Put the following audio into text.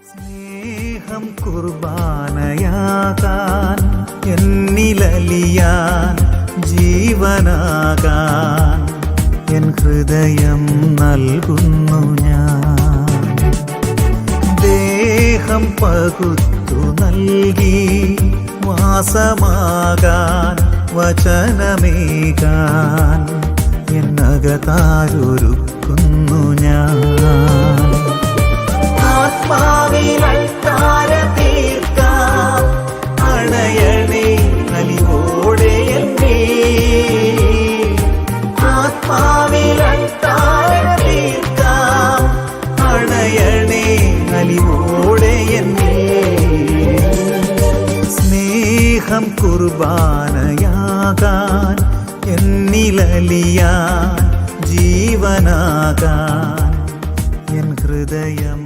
സ്നേഹം കുർബാനയാകാൻ, എന്നിലലിയാൻ, ജീവനാകാൻ എൻ ഹൃദയം നൽകുന്നു ഞാൻ. ദേഹം പകുത്തു നൽകി വാസമാകാൻ, വചനമേകാൻ എന്നകതാരൊരുക്കുന്നു ഞാൻ. ആത്മാവിലത്താര തീർക്കാം, അണയണേ അലിവോടെ എന്നെ. ആത്മാവിലത്താര തീർക്കാം, അണയണേ അലിവോടെ എന്നെ. സ്നേഹം കുർബാനയാകാൻ, എന്നിലലിയാൻ, ജീവനാകാൻ എൻ ഹൃദയം